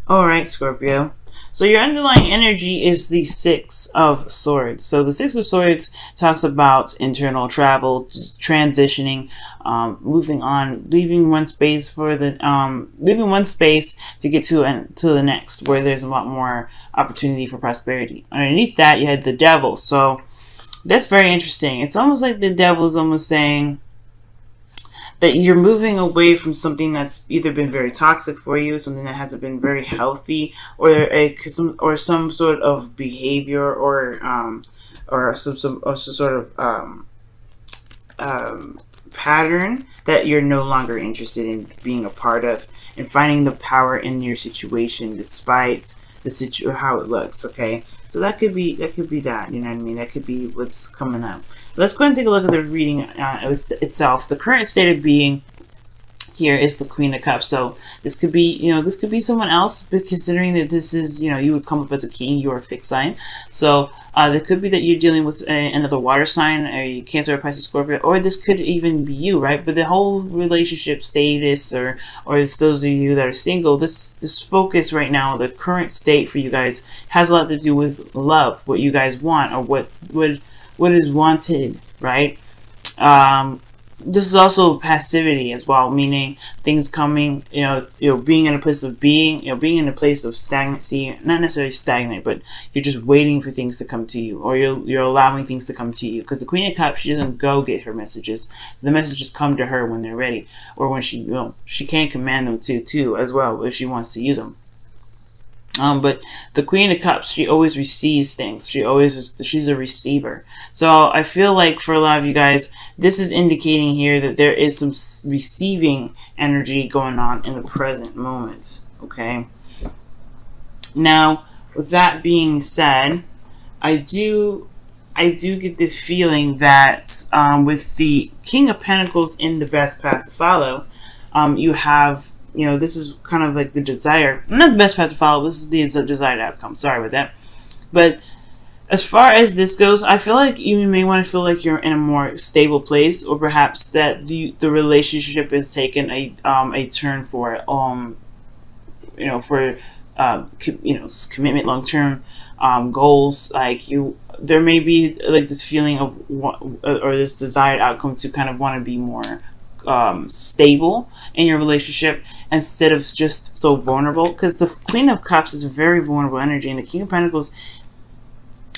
All right, Scorpio. So your underlying energy is the Six of Swords. So the Six of Swords talks about internal travel, transitioning, moving on, leaving one space for the leaving one space to get to the next, where there's a lot more opportunity for prosperity. Underneath that, you had the Devil. So that's very interesting. It's almost like the Devil is almost saying that you're moving away from something that's either been very toxic for you, something that hasn't been very healthy, or some sort of behavior or some sort of pattern that you're no longer interested in being a part of, and finding the power in your situation despite how it looks. Okay, so that could be that. You know what I mean? That could be what's coming up. Let's go ahead and take a look at the reading itself. The current state of being here is the Queen of Cups. So this could be, this could be someone else, but considering that this is, you would come up as a king, you're a fixed sign. So there could be that you're dealing with another water sign, a Cancer, or Pisces, Scorpio, or this could even be you, right? But the whole relationship status, or if those of you that are single, this focus right now, the current state for you guys has a lot to do with love, what you guys want, or what is wanted, right? This is also passivity as well, meaning things coming, being in a place of being in a place of stagnancy, not necessarily stagnant, but you're just waiting for things to come to you, or you're allowing things to come to you. Because the Queen of Cups, she doesn't go get her messages. The messages come to her when they're ready, or when she can command them too as well if she wants to use them. But the Queen of Cups, she always receives things. She's a receiver. So I feel like for a lot of you guys, this is indicating here that there is some receiving energy going on in the present moment. Okay. Now, with that being said, I do get this feeling that with the King of Pentacles in the best path to follow, you have, this is kind of like the desire, not the best path to follow, this is the desired outcome. Sorry about that. But as far as this goes, I feel like you may want to feel like you're in a more stable place, or perhaps that the relationship has taken a turn for commitment, long-term goals. Like there may be like this feeling of or this desired outcome to kind of want to be more stable in your relationship instead of just so vulnerable, because the Queen of Cups is a very vulnerable energy, and the King of Pentacles,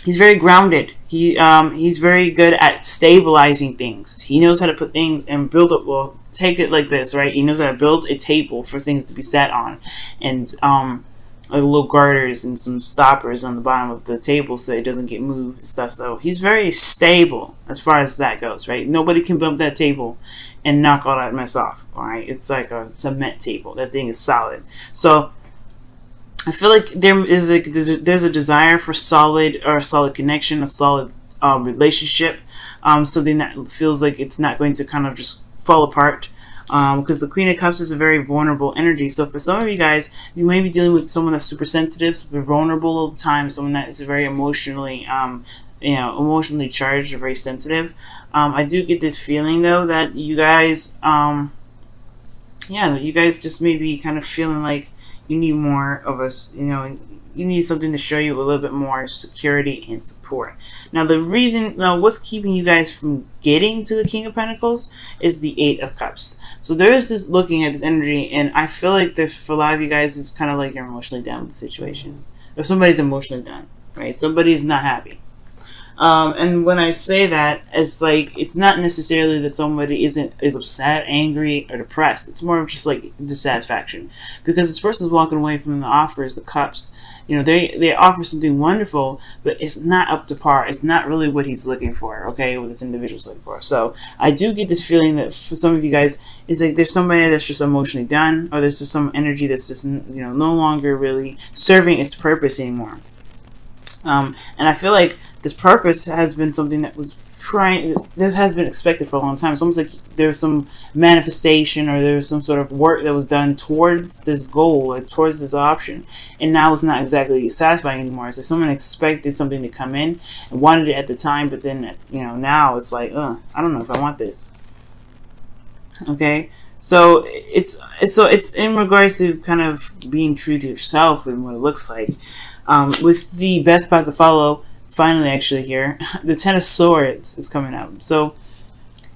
he's very grounded. He's very good at stabilizing things. He knows how to put things and build up. Well, take it like this, right? He knows how to build a table for things to be sat on, and like little garters and some stoppers on the bottom of the table so it doesn't get moved and stuff. So he's very stable as far as that goes, right? Nobody can bump that table and knock all that mess off. All right, it's like a cement table. That thing is solid. So I feel like there's a desire for a solid connection, a solid relationship, something that feels like it's not going to kind of just fall apart. Because the Queen of Cups is a very vulnerable energy. So for some of you guys, you may be dealing with someone that's super sensitive, super vulnerable all the time, someone that is very emotionally, emotionally charged or very sensitive. I do get this feeling though that you guys, you guys just may be kind of feeling like you need more of us, you need something to show you a little bit more security and support. Now what's keeping you guys from getting to the King of Pentacles is the Eight of Cups. So there is this looking at this energy, and I feel like for a lot of you guys, it's kind of like you're emotionally down with the situation. Or somebody's emotionally down, right? Somebody's not happy. And when I say that, it's like, it's not necessarily that somebody is upset, angry, or depressed. It's more of just like dissatisfaction, because this person's walking away from the offers, the cups. They offer something wonderful, but it's not up to par. It's not really what he's looking for, okay, what this individual's looking for. So I do get this feeling that for some of you guys, it's like there's somebody that's just emotionally done, or there's just some energy that's just, no longer really serving its purpose anymore. And I feel like this purpose has been something that has been expected for a long time. It's almost like there's some manifestation, or there's some sort of work that was done towards this goal, or towards this option, and now it's not exactly satisfying anymore. So someone expected something to come in and wanted it at the time, but then now it's like, I don't know if I want this. Okay, So it's in regards to kind of being true to yourself and what it looks like. With the best path to follow, finally actually here, the Ten of Swords is coming up. So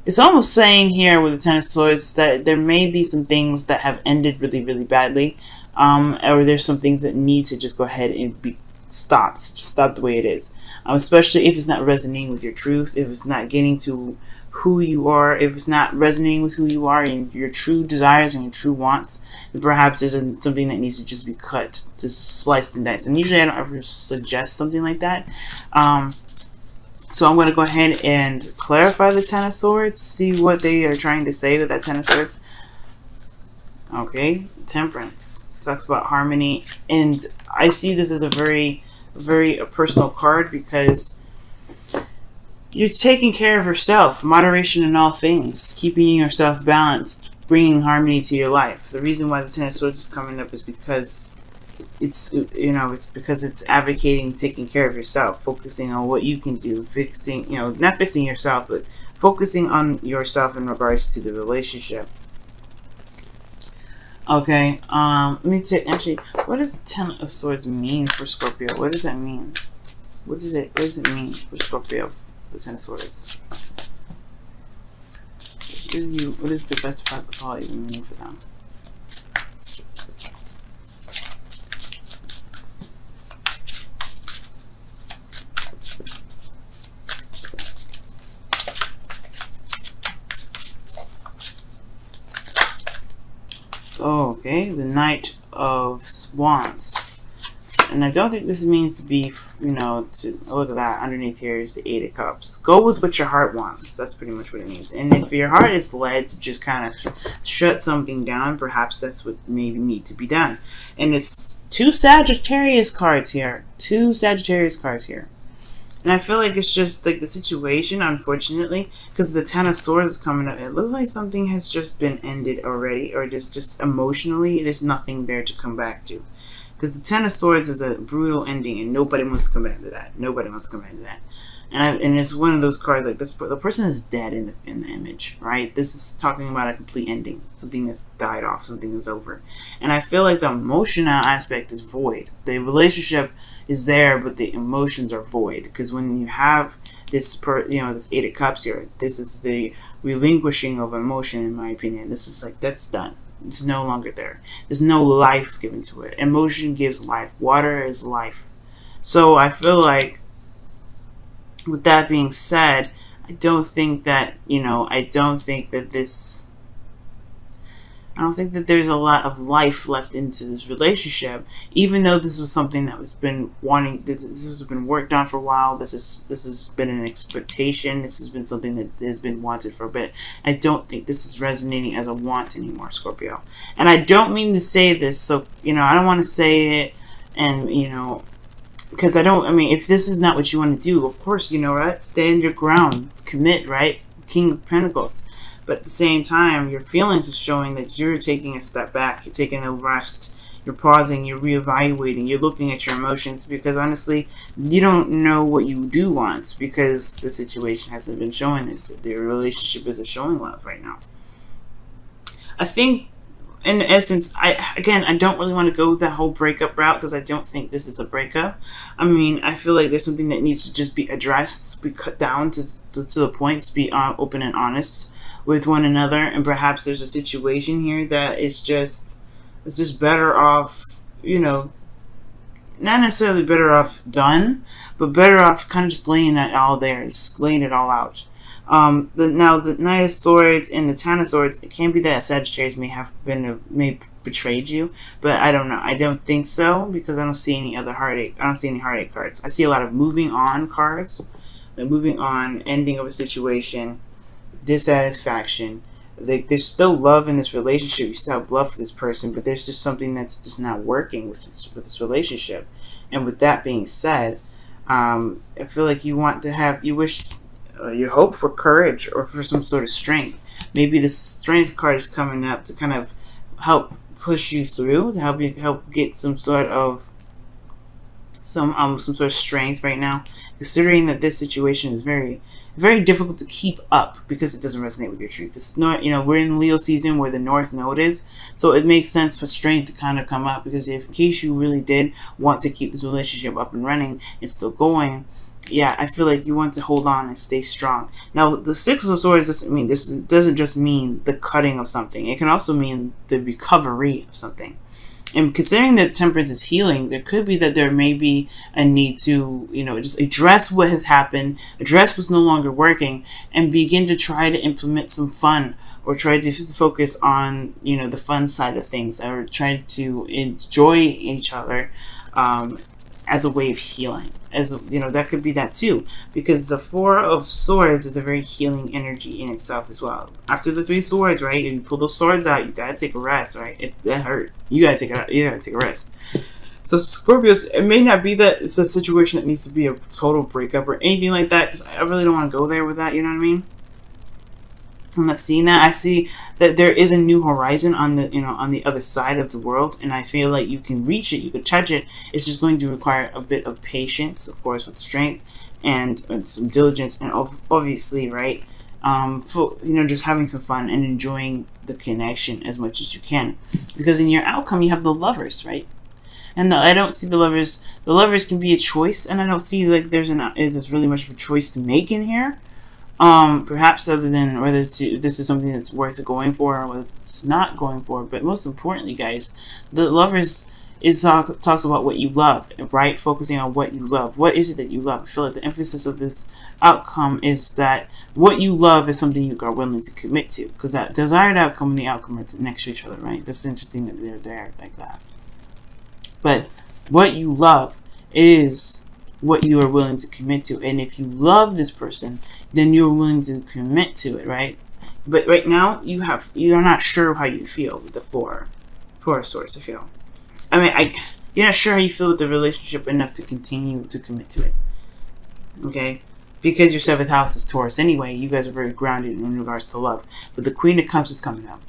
it's almost saying here with the Ten of Swords that there may be some things that have ended really, really badly, or there's some things that need to just go ahead and be stopped, just stop the way it is. Especially if it's not resonating with your truth, if it's not getting to who you are, if it's not resonating with who you are and your true desires and your true wants, then perhaps there's something that needs to just be cut, just sliced and diced. And usually I don't ever suggest something like that. So I'm going to go ahead and clarify the Ten of Swords, see what they are trying to say with that Ten of Swords. Okay, Temperance talks about harmony, and I see this as a very, very personal card because you're taking care of yourself, moderation in all things, keeping yourself balanced, bringing harmony to your life. The reason why the Ten of Swords is coming up is because it's because it's advocating taking care of yourself, focusing on what you can do, fixing, not fixing yourself, but focusing on yourself in regards to the relationship. Okay, let me take, actually, what does Ten of Swords mean for Scorpio? What does that mean? What does it mean for Scorpio, the Ten of Swords? What is the best part of all even mean for them? Okay, the Knight of Wands. And I don't think this means to be, to look at that. Underneath here is the Eight of Cups. Go with what your heart wants. That's pretty much what it means. And if your heart is led to just kind of shut something down, perhaps that's what may need to be done. And it's two Sagittarius cards here. And I feel like it's just like the situation, unfortunately, because the Ten of Swords is coming up. It looks like something has just been ended already, or just emotionally, there's nothing there to come back to. Because the Ten of Swords is a brutal ending, and nobody wants to come back to that. And it's one of those cards like this. The person is dead in the image, right? This is talking about a complete ending, something that's died off, something that's over. And I feel like the emotional aspect is void. The relationship is there, but the emotions are void. Because when you have this, this Eight of Cups here, this is the relinquishing of emotion, in my opinion. This is like, that's done. It's no longer there. There's no life given to it. Emotion gives life. Water is life. So I feel like, with that being said, I don't think that there's a lot of life left into this relationship, even though this was something that was been wanting. This has been worked on for a while. This has been an expectation. This has been something that has been wanted for a bit. I don't think this is resonating as a want anymore, Scorpio. And I don't mean to say this, so I don't want to say it, and because if this is not what you want to do, of course, right? Stand your ground, commit, right? King of Pentacles. But at the same time, your feelings are showing that you're taking a step back, you're taking a rest, you're pausing, you're reevaluating, you're looking at your emotions, because honestly, you don't know what you do want, because the situation hasn't been showing this. The relationship isn't showing love right now. I think, in essence, I don't really want to go that whole breakup route, because I don't think this is a breakup. I feel like there's something that needs to just be addressed, be cut down to the points, be open and honest with one another, and perhaps there's a situation here that it's just better off, not necessarily better off done, but better off kind of just laying that all there, just laying it all out. Now the Knight of Swords and the Ten of Swords, it can be that Sagittarius may betrayed you, but I don't know. I don't think so, because I don't see any other heartache. I don't see any heartache cards. I see a lot of moving on cards, like moving on, ending of a situation, dissatisfaction. There's still love in this relationship. You still have love for this person, but there's just something that's just not working with this relationship. And with that being said, I feel like you hope for courage or for some sort of strength. Maybe the strength card is coming up to kind of help push you through, to help get some sort of strength right now, considering that this situation is very, very difficult to keep up because it doesn't resonate with your truth. It's not, we're in Leo season where the North Node is, so it makes sense for strength to kind of come up, because if in case you really did want to keep this relationship up and running and still going, yeah, I feel like you want to hold on and stay strong. Now, the Six of Swords doesn't just mean the cutting of something. It can also mean the recovery of something. And considering that Temperance is healing, there could be that there may be a need to, just address what has happened, address what's no longer working, and begin to try to implement some fun, or try to focus on, the fun side of things, or try to enjoy each other as a way of healing. That could be that too, because the Four of Swords is a very healing energy in itself as well. After the Three Swords, right, and you pull those swords out, you gotta take a rest, right? That hurt. You gotta take a rest. So Scorpios, it may not be that it's a situation that needs to be a total breakup or anything like that, because I really don't want to go there with that. You know what I mean? I'm not seeing that. I see that there is a new horizon on the on the other side of the world, and I feel like you can reach it, you can touch it. It's just going to require a bit of patience, of course, with strength and some diligence, and obviously, right, just having some fun and enjoying the connection as much as you can, because in your outcome you have the Lovers, right? And I don't see the Lovers. The Lovers can be a choice, and I don't see like there's really much of a choice to make in here. Perhaps other than whether this is something that's worth going for or whether it's not going for. But most importantly, guys, the Lovers talks about what you love, right? Focusing on what you love. What is it that you love? I feel like the emphasis of this outcome is that what you love is something you are willing to commit to, because that desired outcome and the outcome are next to each other, right? That's interesting that they're there like that. But what you love is what you are willing to commit to, and if you love this person, then you're willing to commit to it, right? But right now you're not sure how you feel with the Four of Swords. I feel, you're not sure how you feel with the relationship enough to continue to commit to it. Okay, because your 7th house is Taurus anyway. You guys are very grounded in regards to love, but the Queen of Cups is coming up.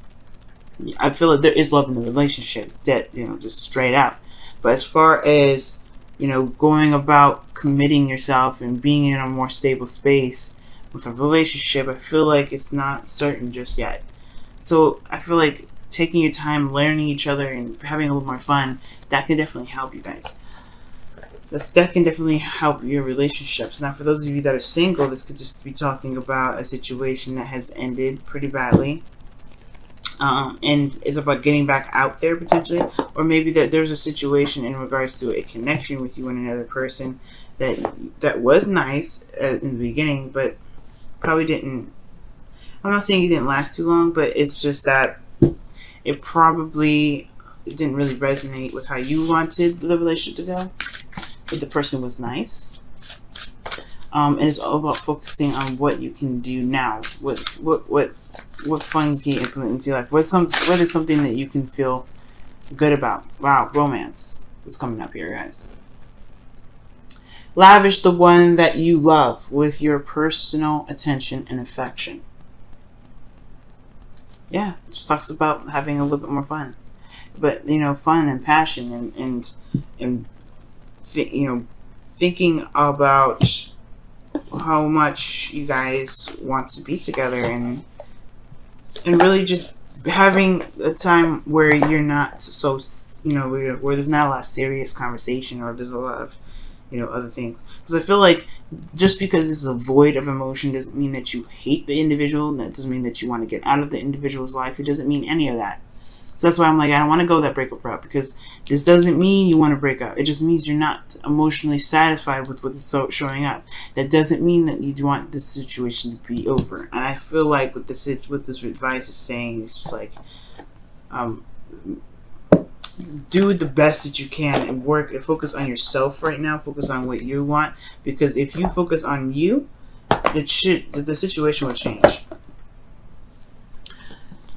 I feel like there is love in the relationship, that just straight out. But as far as going about committing yourself and being in a more stable space with a relationship, I feel like it's not certain just yet. So I feel like taking your time, learning each other, and having a little more fun, that can definitely help you guys. That can definitely help your relationships. Now, for those of you that are single, this could just be talking about a situation that has ended pretty badly. And it's about getting back out there potentially, or maybe that there's a situation in regards to a connection with you and another person that was nice in the beginning, but probably didn't. I'm not saying it didn't last too long, but it's just that it probably didn't really resonate with how you wanted the relationship to go. But the person was nice. And it's all about focusing on what you can do now. What fun can you implement into your life? What is something that you can feel good about? Wow, romance is coming up here, guys. Lavish the one that you love with your personal attention and affection. Yeah, it just talks about having a little bit more fun. But, fun and passion and thinking about how much you guys want to be together, and really just having a time where you're not so where there's not a lot of serious conversation, or there's a lot of other things. Because I feel like just because it's a void of emotion doesn't mean that you hate the individual. That doesn't mean that you want to get out of the individual's life. It doesn't mean any of that. So that's why I'm like, I don't want to go that breakup route, because this doesn't mean you want to break up. It just means you're not emotionally satisfied with what's showing up. That doesn't mean that you want this situation to be over. And I feel like what this advice is saying is just like, do the best that you can and work and focus on yourself right now. Focus on what you want, because if you focus on you, the situation will change.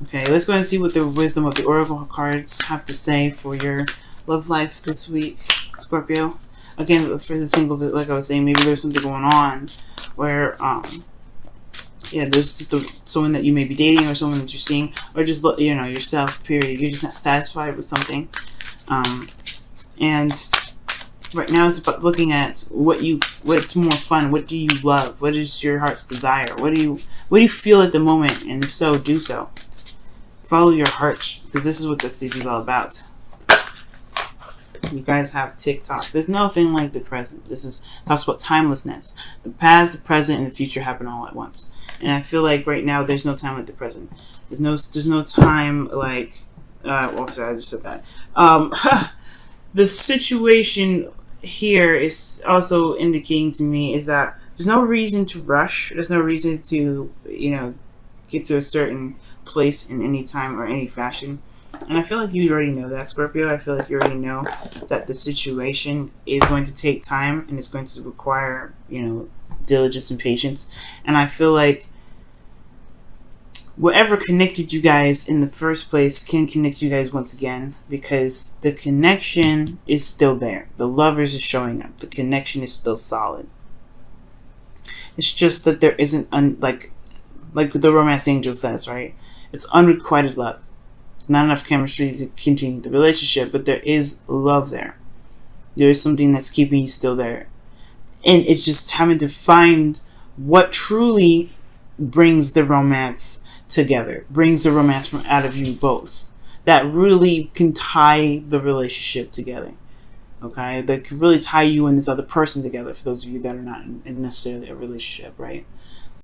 Okay, let's go ahead and see what the wisdom of the Oracle cards have to say for your love life this week, Scorpio. Again, for the singles, like I was saying, maybe there's something going on where, there's just someone that you may be dating, or someone that you're seeing, or just, yourself, period. You're just not satisfied with something. And Right now it's about looking at what's more fun. What do you love? What is your heart's desire? What do you feel at the moment? And if so, do so. Follow your heart, because this is what this season is all about. You guys have TikTok. There's nothing like the present. Talks about timelessness. The past, the present, and the future happen all at once. And I feel like right now there's no time like the present. There's no time like obviously I just said that. The situation here is also indicating to me is that there's no reason to rush. There's no reason to, get to a certain place in any time or any fashion. And I feel like you already know that, Scorpio. I feel like you already know that the situation is going to take time and it's going to require, diligence and patience. And I feel like whatever connected you guys in the first place can connect you guys once again, because the connection is still there. The lovers is showing up. The connection is still solid. It's just that there isn't like the romance angel says, right? It's unrequited love. Not enough chemistry to continue the relationship, but there is love there. There is something that's keeping you still there. And it's just having to find what truly brings the romance together, brings the romance from out of you both, that really can tie the relationship together. Okay, that could really tie you and this other person together, for those of you that are not in necessarily a relationship, right?